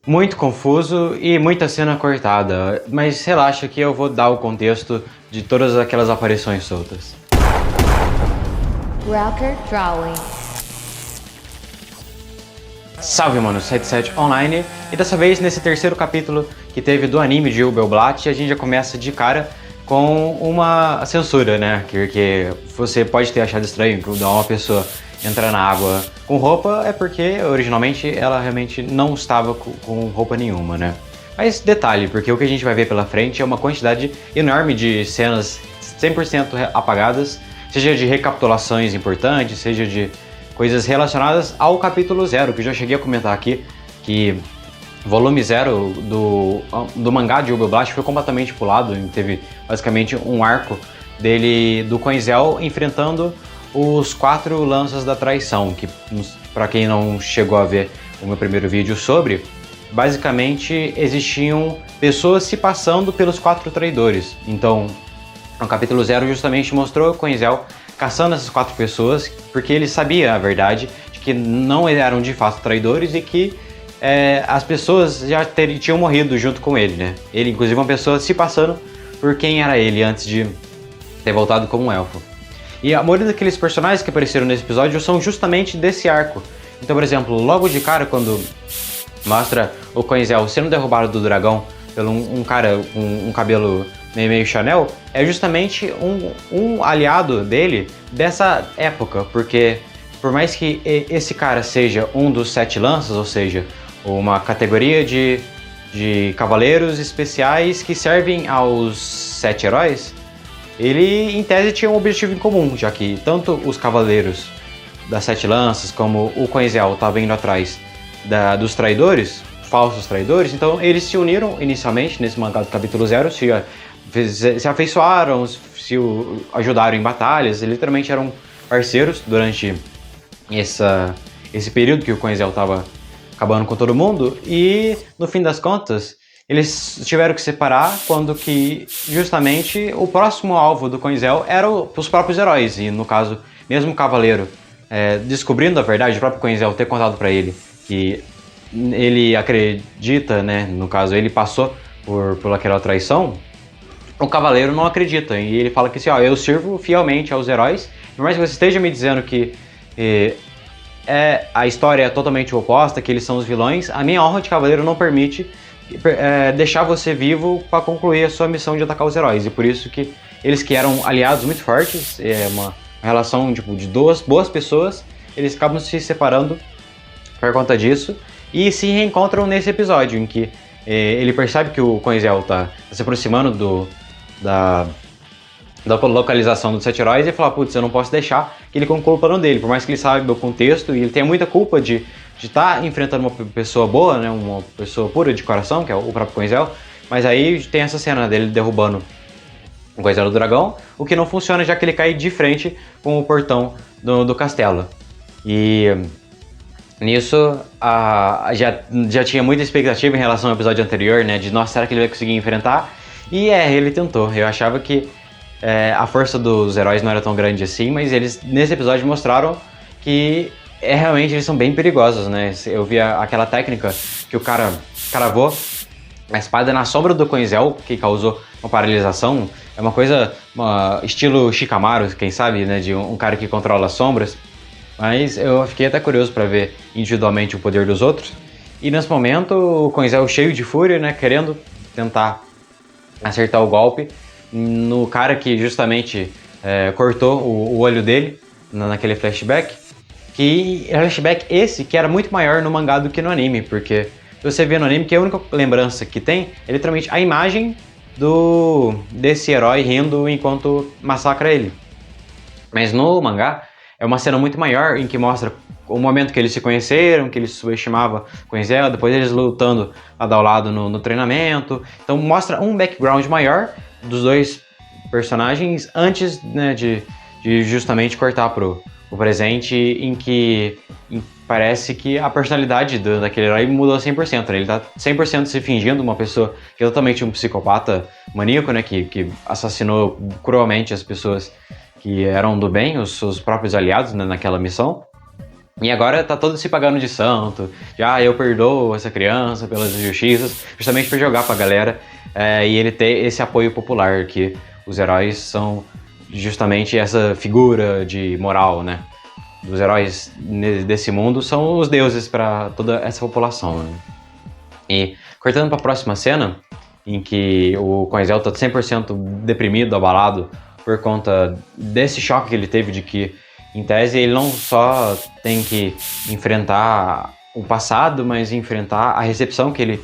Muito confuso e muita cena cortada, mas relaxa que eu vou dar o contexto de todas aquelas aparições soltas. Rocker Drawing. Salve, mano, 77 Online, e dessa vez nesse terceiro capítulo que teve do anime de Yubel Blatt, a gente já começa de cara com uma censura, né? Que você pode ter achado estranho que uma pessoa entrar na água com roupa, é porque originalmente ela realmente não estava com roupa nenhuma, né? Mas detalhe, porque o que a gente vai ver pela frente é uma quantidade enorme de cenas 100% apagadas, seja de recapitulações importantes, seja de coisas relacionadas ao capítulo 0, que eu já cheguei a comentar aqui, que volume 0 do mangá de Yubel Blatt foi completamente pulado, teve basicamente um arco dele, do Coinzel, enfrentando os 4 lanças da traição, que para quem não chegou a ver o meu primeiro vídeo sobre, basicamente existiam pessoas se passando pelos 4 traidores. Então, no capítulo 0 justamente mostrou o Coinzel caçando essas 4 pessoas, porque ele sabia a verdade de que não eram de fato traidores e que as pessoas já tinham morrido junto com ele, né? Ele, inclusive, uma pessoa se passando por quem era ele antes de ter voltado como um elfo. E a maioria daqueles personagens que apareceram nesse episódio são justamente desse arco. Então, por exemplo, logo de cara, quando mostra o Coinzel sendo derrubado do dragão por um cara com um cabelo meio Chanel, é justamente um aliado dele dessa época, porque por mais que esse cara seja um dos 7 lanças, ou seja, uma categoria de cavaleiros especiais que servem aos 7 heróis, ele em tese tinha um objetivo em comum, já que tanto os cavaleiros das 7 lanças como o Coinzel estavam indo atrás dos traidores, falsos traidores, então eles se uniram inicialmente nesse mangá do capítulo 0, se afeiçoaram, se ajudaram em batalhas, eles literalmente eram parceiros durante esse período que o Coinzel estava acabando com todo mundo, e no fim das contas eles tiveram que separar quando que justamente o próximo alvo do Coinzel eram os próprios heróis, e no caso, mesmo o Cavaleiro descobrindo a verdade, o próprio Coinzel ter contado para ele que ele acredita, né, no caso ele passou por aquela traição, o Cavaleiro não acredita, e ele fala que assim, ó, eu sirvo fielmente aos heróis, por mais que você esteja me dizendo que a história é totalmente oposta, que eles são os vilões, a minha honra de Cavaleiro não permite deixar você vivo para concluir a sua missão de atacar os heróis, e por isso que eles que eram aliados muito fortes, uma relação tipo, de 2 boas pessoas, eles acabam se separando por conta disso, e se reencontram nesse episódio, em que ele percebe que o Coinzel tá se aproximando da localização dos 7 heróis e fala, putz, eu não posso deixar que ele conclua o plano dele, por mais que ele saiba o contexto e ele tenha muita culpa de estar enfrentando uma pessoa boa, né, uma pessoa pura de coração, que é o próprio Coinzel, mas aí tem essa cena dele derrubando o Coinzel do dragão, o que não funciona já que ele cai de frente com o portão do castelo. E nisso, já tinha muita expectativa em relação ao episódio anterior, né, de nossa, será que ele vai conseguir enfrentar? E ele tentou. Eu achava que a força dos heróis não era tão grande assim, mas eles nesse episódio mostraram que realmente eles são bem perigosos, né? Eu vi aquela técnica que o cara cravou a espada na sombra do Coinzel, que causou uma paralisação. É uma coisa, estilo Shikamaru, quem sabe, né? De um cara que controla as sombras. Mas eu fiquei até curioso para ver individualmente o poder dos outros. E nesse momento, o Coinzel cheio de fúria, né? Querendo tentar acertar o golpe no cara que justamente cortou o olho dele naquele flashback. Que flashback esse que era muito maior no mangá do que no anime, porque você vê no anime que a única lembrança que tem é literalmente a imagem desse herói rindo enquanto massacra ele. Mas no mangá é uma cena muito maior em que mostra o momento que eles se conheceram, que ele subestimava Coinzel, depois eles lutando lado ao lado no treinamento. Então mostra um background maior dos 2 personagens antes, né, de justamente cortar pro presente, em que parece que a personalidade daquele herói mudou 100%, né? Ele tá 100% se fingindo uma pessoa que é totalmente um psicopata maníaco, né, que assassinou cruelmente as pessoas que eram do bem, os seus próprios aliados, né, naquela missão. E agora tá todo se pagando de santo, já eu perdoo essa criança pelas injustiças, justamente pra jogar pra galera e ele ter esse apoio popular, que os heróis são justamente essa figura de moral, né? Dos heróis desse mundo são os deuses para toda essa população, né? E cortando para a próxima cena, em que o Coinzel tá 100% deprimido, abalado, por conta desse choque que ele teve de que, em tese, ele não só tem que enfrentar o passado, mas enfrentar a recepção que ele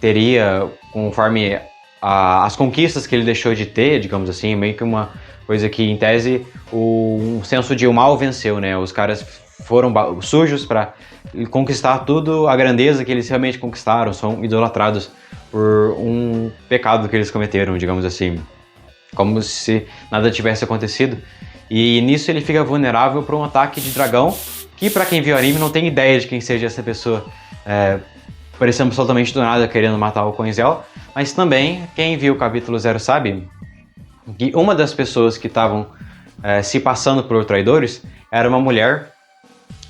teria conforme as conquistas que ele deixou de ter, digamos assim, meio que uma coisa que, em tese, um senso de o mal venceu, né? Os caras foram sujos para conquistar tudo, a grandeza que eles realmente conquistaram, são idolatrados por um pecado que eles cometeram, digamos assim, como se nada tivesse acontecido. E nisso ele fica vulnerável para um ataque de dragão, que para quem viu o anime não tem ideia de quem seja essa pessoa, parecendo absolutamente do nada querendo matar o Coinzel, mas também quem viu o capítulo 0 sabe que uma das pessoas que estavam se passando por traidores era uma mulher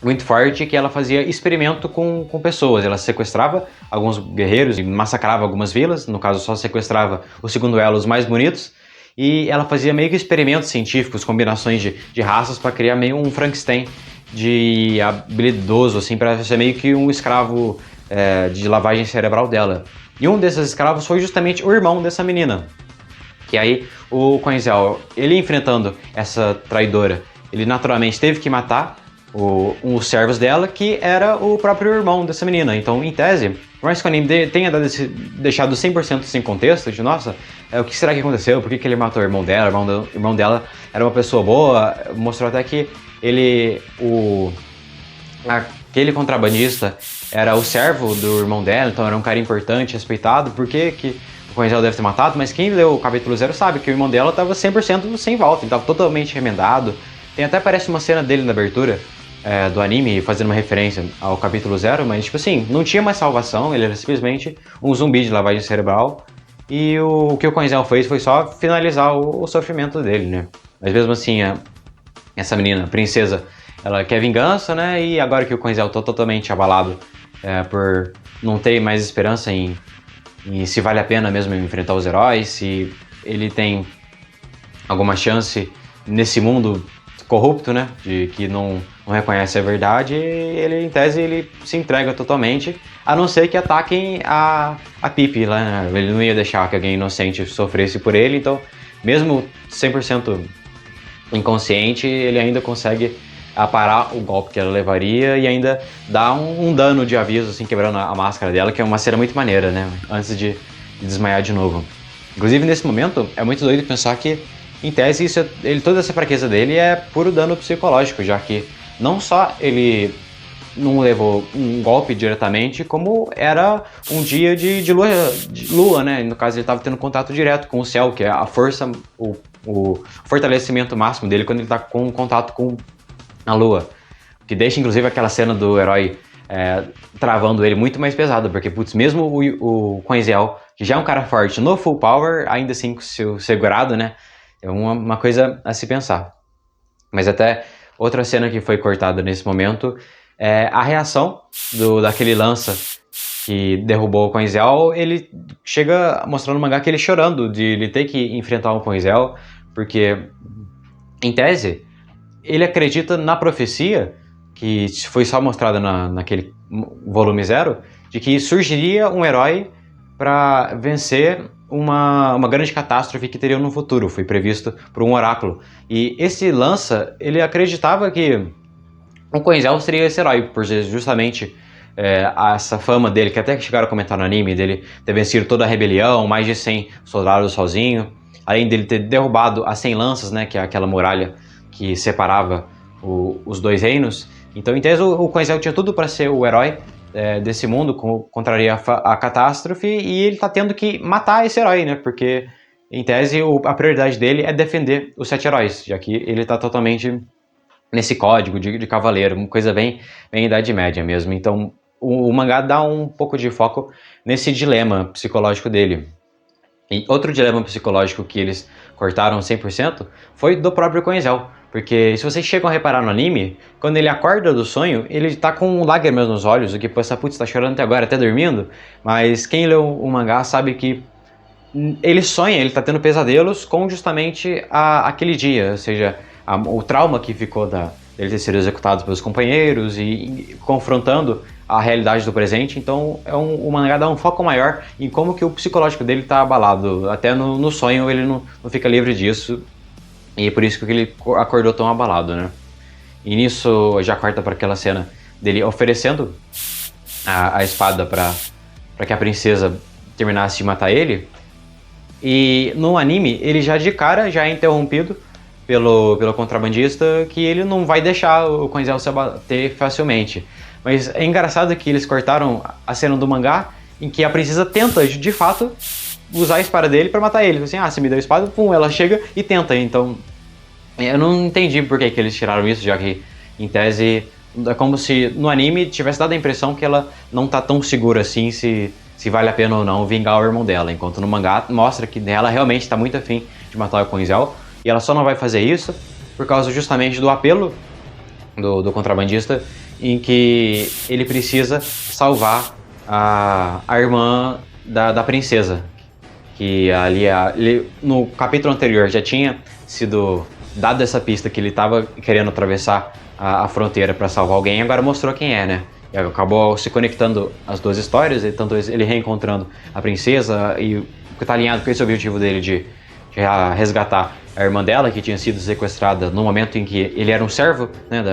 muito forte, que ela fazia experimento com pessoas. Ela sequestrava alguns guerreiros e massacrava algumas vilas, no caso só sequestrava o segundo elo, os mais bonitos, e ela fazia meio que experimentos científicos, combinações de raças para criar meio um Frankenstein de habilidoso, assim, para ser meio que um escravo de lavagem cerebral dela. E um desses escravos foi justamente o irmão dessa menina. Que aí o Coinzel, ele enfrentando essa traidora, ele naturalmente teve que matar os servos dela, que era o próprio irmão dessa menina. Então, em tese, por mais que o anime tenha deixado 100% sem contexto, de nossa, o que será que aconteceu? Por que ele matou o irmão dela? O irmão dela era uma pessoa boa, mostrou até que aquele contrabandista era o servo do irmão dela, então era um cara importante, respeitado. Por que o Coinzel deve ter matado? Mas quem leu o capítulo 0 sabe que o irmão dela estava 100% sem volta, ele estava totalmente remendado. Tem até parece uma cena dele na abertura do anime, fazendo uma referência ao capítulo 0, mas tipo assim, não tinha mais salvação, ele era simplesmente um zumbi de lavagem cerebral, e o que o Coinzel fez foi só finalizar o sofrimento dele, né? Mas mesmo assim, essa menina, a princesa, ela quer vingança, né? E agora que o Coinzel tá totalmente abalado por não ter mais esperança em se vale a pena mesmo enfrentar os heróis, se ele tem alguma chance nesse mundo corrupto, né, de que não reconhece a verdade, ele, em tese, ele se entrega totalmente, a não ser que ataquem a Pippi lá, né? Ele não ia deixar que alguém inocente sofresse por ele, então, mesmo 100% inconsciente, ele ainda consegue aparar o golpe que ela levaria e ainda dá um dano de aviso, assim, quebrando a máscara dela, que é uma cena muito maneira, né, antes de desmaiar de novo. Inclusive, nesse momento, é muito doido pensar que, em tese, toda essa fraqueza dele é puro dano psicológico, já que não só ele não levou um golpe diretamente, como era um dia de lua, né? No caso, ele estava tendo contato direto com o céu, que é a força, o fortalecimento máximo dele quando ele está com contato com a lua. Que deixa, inclusive, aquela cena do herói travando ele muito mais pesado, porque, putz, mesmo o Coinzel, que já é um cara forte no full power, ainda assim segurado, né? É uma coisa a se pensar. Mas até outra cena que foi cortada nesse momento é a reação daquele lança que derrubou o Coinzel. Ele chega mostrando no mangá que ele chorando de ele ter que enfrentar o Coinzel, porque, em tese, ele acredita na profecia, que foi só mostrada naquele volume 0, de que surgiria um herói para vencer uma grande catástrofe que teria no futuro, foi previsto por um oráculo. E esse lança, ele acreditava que o Coinzel seria esse herói, por justamente essa fama dele, que até chegaram a comentar no anime, dele ter vencido toda a rebelião, mais de 100 soldados sozinho, além dele ter derrubado as 100 lanças, né, que é aquela muralha que separava os dois reinos. Então, em tese, o Coinzel tinha tudo para ser o herói desse mundo, contraria a catástrofe, e ele tá tendo que matar esse herói, né? Porque, em tese, a prioridade dele é defender os 7 heróis, já que ele tá totalmente nesse código de cavaleiro, uma coisa bem Idade Média mesmo. Então, o mangá dá um pouco de foco nesse dilema psicológico dele. E outro dilema psicológico que eles cortaram 100% foi do próprio Coinzel, Porque se vocês chegam a reparar no anime, quando ele acorda do sonho, ele tá com lágrimas nos olhos, o que pensa, putz, tá chorando até agora, até dormindo. Mas quem leu o mangá sabe que ele sonha, ele tá tendo pesadelos com justamente aquele dia, ou seja, o trauma que ficou dele ter sido executado pelos companheiros e confrontando a realidade do presente. Então o mangá dá um foco maior em como que o psicológico dele tá abalado. Até no sonho ele não fica livre disso, e é por isso que ele acordou tão abalado, né? E nisso já corta para aquela cena dele oferecendo a espada para que a princesa terminasse de matar ele. E no anime, ele já de cara já é interrompido pelo contrabandista, que ele não vai deixar o Koinzel se abater facilmente. Mas é engraçado que eles cortaram a cena do mangá em que a princesa tenta, de fato, usar a espada dele para matar ele. Assim, você me deu a espada, pum, ela chega e tenta. Então, eu não entendi por que eles tiraram isso, já que, em tese, é como se no anime tivesse dado a impressão que ela não tá tão segura assim se vale a pena ou não vingar o irmão dela, enquanto no mangá mostra que ela realmente está muito afim de matar o Koinzel, e ela só não vai fazer isso por causa justamente do apelo do contrabandista, em que ele precisa salvar a irmã da princesa, que ali no capítulo anterior já tinha sido dado essa pista que ele estava querendo atravessar a fronteira para salvar alguém, agora mostrou quem é, né? E acabou se conectando as duas histórias, e tanto ele reencontrando a princesa, e que está alinhado com esse objetivo dele de resgatar a irmã dela, que tinha sido sequestrada no momento em que ele era um servo, né,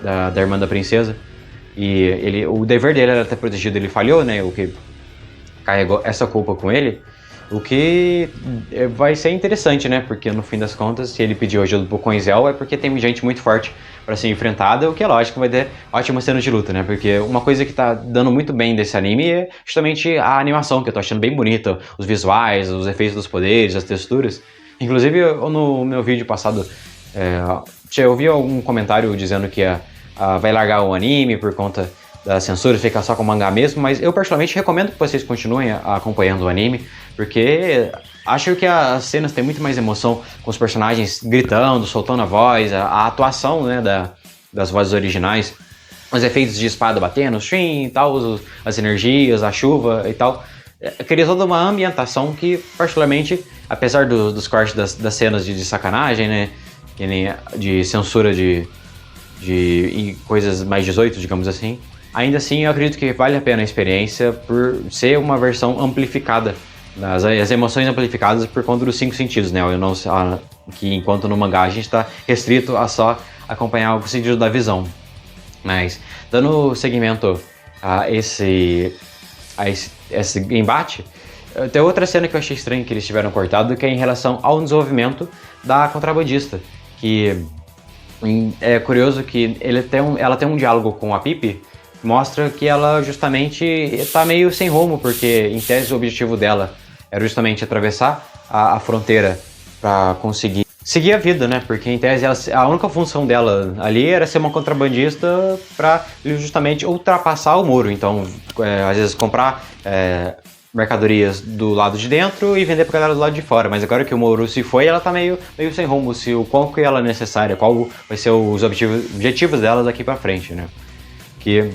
da irmã da princesa. E o dever dele era ter protegido, ele falhou, né, o que carregou essa culpa com ele. O que vai ser interessante, né? Porque no fim das contas, se ele pediu ajuda pro Koinzel, é porque tem gente muito forte para ser enfrentada, o que é lógico vai ter ótimas cenas de luta, né? Porque uma coisa que tá dando muito bem desse anime é justamente a animação, que eu tô achando bem bonita, os visuais, os efeitos dos poderes, as texturas. Inclusive, no meu vídeo passado, eu vi algum comentário dizendo que vai largar o anime por conta da censura, ficar só com o mangá mesmo, mas eu particularmente recomendo que vocês continuem acompanhando o anime, porque acho que as cenas têm muito mais emoção com os personagens gritando, soltando a voz, a atuação, né, das vozes originais, os efeitos de espada batendo, e tal, as energias, a chuva e tal. Cria toda uma ambientação que, particularmente, apesar dos cortes das cenas de sacanagem, né, que nem de censura de coisas mais 18, digamos assim, ainda assim eu acredito que vale a pena a experiência por ser uma versão amplificada, as emoções amplificadas por conta dos 5 sentidos, né? Eu não que enquanto no mangá a gente está restrito a só acompanhar o sentido da visão. Mas dando seguimento a esse embate, tem outra cena que eu achei estranho que eles tiveram cortado, que é em relação ao desenvolvimento da contrabandista, que é curioso que ela tem um diálogo com a Pipi, mostra que ela justamente está meio sem rumo, porque em tese o objetivo dela era justamente atravessar a fronteira para conseguir seguir a vida, né? Porque em tese a única função dela ali era ser uma contrabandista para justamente ultrapassar o muro. Então, às vezes comprar mercadorias do lado de dentro e vender para galera do lado de fora. Mas agora que o muro se foi, ela tá meio sem rumo. O qual que ela é necessária, qual vai ser os objetivos dela daqui para frente, né? Que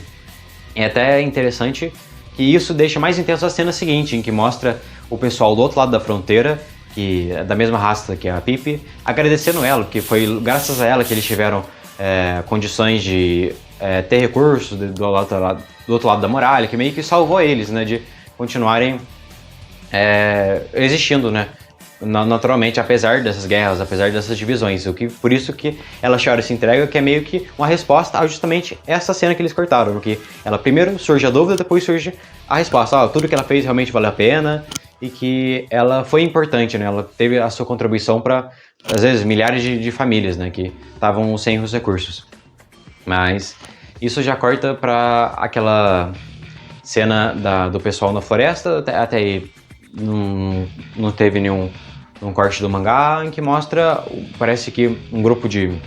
é até interessante que isso deixa mais intenso a cena seguinte, em que mostra o pessoal do outro lado da fronteira, que é da mesma raça que a Pipi, agradecendo ela, que foi graças a ela que eles tiveram condições de ter recursos do outro lado da muralha, que meio que salvou eles, né, de continuarem existindo, né, naturalmente, apesar dessas guerras, apesar dessas divisões. Por isso que ela chora e se entrega, que é meio que uma resposta a justamente essa cena que eles cortaram, porque ela primeiro surge a dúvida, depois surge a resposta. Tudo que ela fez realmente valeu a pena, e que ela foi importante, né? Ela teve a sua contribuição para, às vezes, milhares de famílias, né, que estavam sem os recursos. Mas isso já corta para aquela cena do pessoal na floresta, até aí não teve nenhum corte do mangá, em que mostra, parece que um grupo de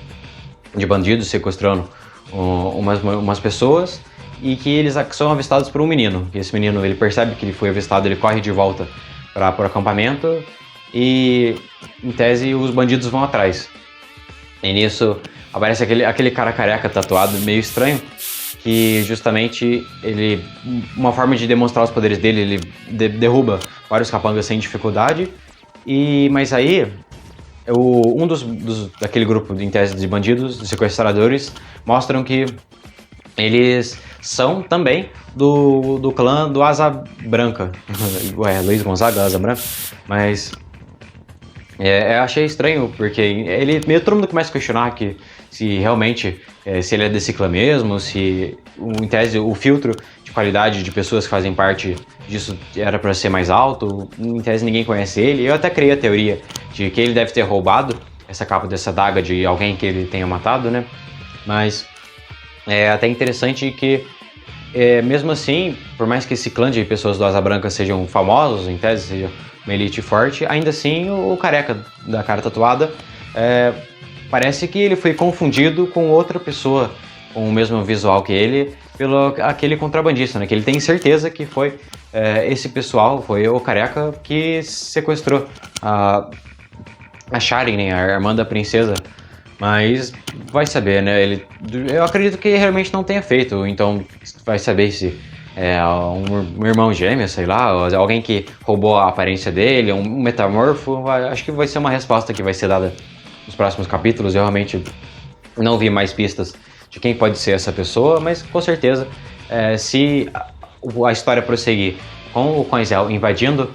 bandidos sequestrando umas pessoas, e que eles são avistados por um menino. E esse menino, ele percebe que ele foi avistado, ele corre de volta para o acampamento, e em tese os bandidos vão atrás. E nisso aparece aquele cara careca tatuado meio estranho, que justamente uma forma de demonstrar os poderes dele, ele derruba vários capangas sem dificuldade. Mas aí daquele grupo em tese de bandidos, de sequestradores, mostram que eles são também do clã do Asa Branca. Ué, Luiz Gonzaga, Asa Branca. Mas eu achei estranho, porque todo mundo começa a questionar que se realmente, se ele é desse clã mesmo, se em tese o filtro de qualidade de pessoas que fazem parte disso era para ser mais alto. Em tese ninguém conhece ele. Eu até criei a teoria de que ele deve ter roubado essa capa dessa adaga de alguém que ele tenha matado, né? Mas é até interessante que, mesmo assim, por mais que esse clã de pessoas do Asa Branca sejam famosos, em tese seja uma elite forte, ainda assim o careca da cara tatuada parece que ele foi confundido com outra pessoa com o mesmo visual que ele pelo aquele contrabandista, né? Que ele tem certeza que foi esse pessoal, foi o careca que sequestrou a Sharon, né? A irmã da princesa. Mas vai saber, né? Eu acredito que realmente não tenha feito, então vai saber se é um irmão gêmeo, sei lá, ou alguém que roubou a aparência dele, um metamorfo. Acho que vai ser uma resposta que vai ser dada nos próximos capítulos. Eu realmente não vi mais pistas de quem pode ser essa pessoa, mas com certeza, se a história prosseguir com o Coinzel invadindo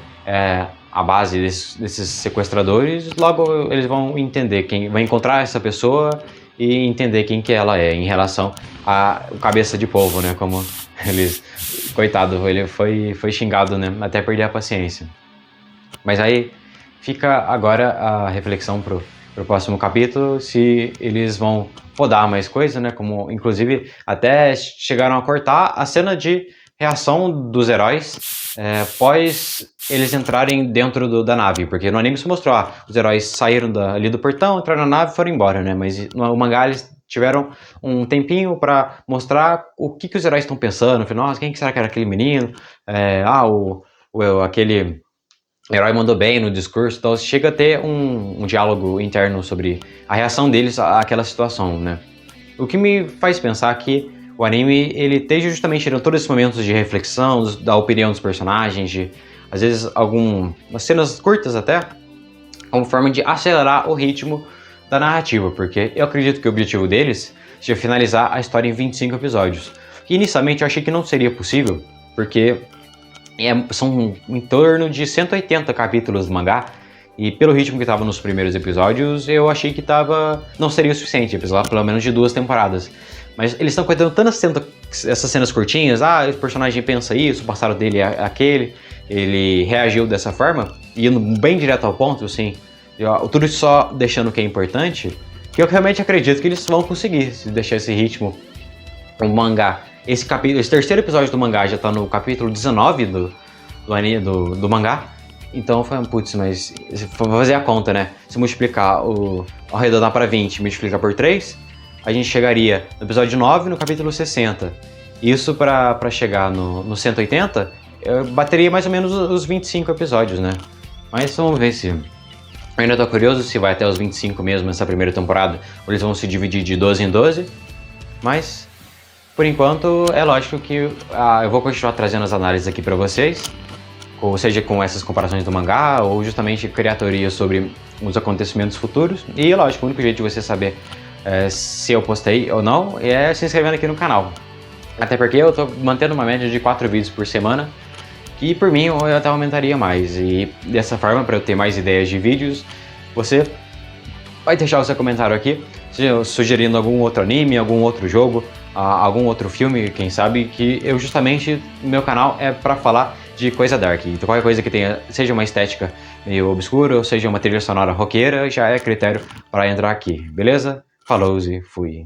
a base desses sequestradores, logo eles vão entender vão encontrar essa pessoa e entender quem que ela é em relação a cabeça de polvo, né? Como coitado, ele foi xingado, né? Até perder a paciência. Mas aí fica agora a reflexão pro próximo capítulo, se eles vão rodar mais coisa, né? Como inclusive até chegaram a cortar a cena de reação dos heróis após eles entrarem dentro da nave, porque no anime se mostrou, os heróis saíram ali do portão, entraram na nave e foram embora, né? Mas no mangá eles tiveram um tempinho para mostrar o que os heróis estão pensando. Falei, nossa, quem que será que era aquele menino? Aquele herói mandou bem no discurso, então chega a ter um diálogo interno sobre a reação deles àquela situação, né? O que me faz pensar que o anime, ele esteja justamente tirando todos esses momentos de reflexão, da opinião dos personagens, às vezes algumas cenas curtas até, como forma de acelerar o ritmo da narrativa, porque eu acredito que o objetivo deles seja finalizar a história em 25 episódios. E inicialmente eu achei que não seria possível, porque são em torno de 180 capítulos do mangá, e pelo ritmo que estava nos primeiros episódios, eu achei que não seria o suficiente, precisava pelo menos de 2 temporadas. Mas eles estão contando tantas essas cenas curtinhas, o personagem pensa isso, o passado dele é aquele, ele reagiu dessa forma, indo bem direto ao ponto, assim, tudo isso só deixando o que é importante, que eu realmente acredito que eles vão conseguir, se deixar esse ritmo. O mangá, esse terceiro episódio do mangá já tá no capítulo 19 do mangá, então foi putz, mas vou fazer a conta, né? Se multiplicar arredondar para 20, multiplicar por 3, a gente chegaria no episódio 9, no capítulo 60. Isso para chegar no 180, eu bateria mais ou menos os 25 episódios, né? Mas vamos ver se... Eu ainda tô curioso se vai até os 25 mesmo essa primeira temporada, ou eles vão se dividir de 12 em 12. Mas, por enquanto, é lógico que eu vou continuar trazendo as análises aqui para vocês, ou seja, com essas comparações do mangá, ou justamente criar teorias sobre os acontecimentos futuros. E, lógico, o único jeito de você saber se eu postei ou não é se inscrevendo aqui no canal. Até porque eu tô mantendo uma média de 4 vídeos por semana, que por mim eu até aumentaria mais. E dessa forma, para eu ter mais ideias de vídeos, você vai deixar o seu comentário aqui, sugerindo algum outro anime, algum outro jogo, algum outro filme, quem sabe, que eu justamente, meu canal é para falar de coisa dark. Então qualquer coisa que tenha, seja uma estética meio obscura, ou seja uma trilha sonora roqueira, já é critério para entrar aqui, beleza? Falou e fui.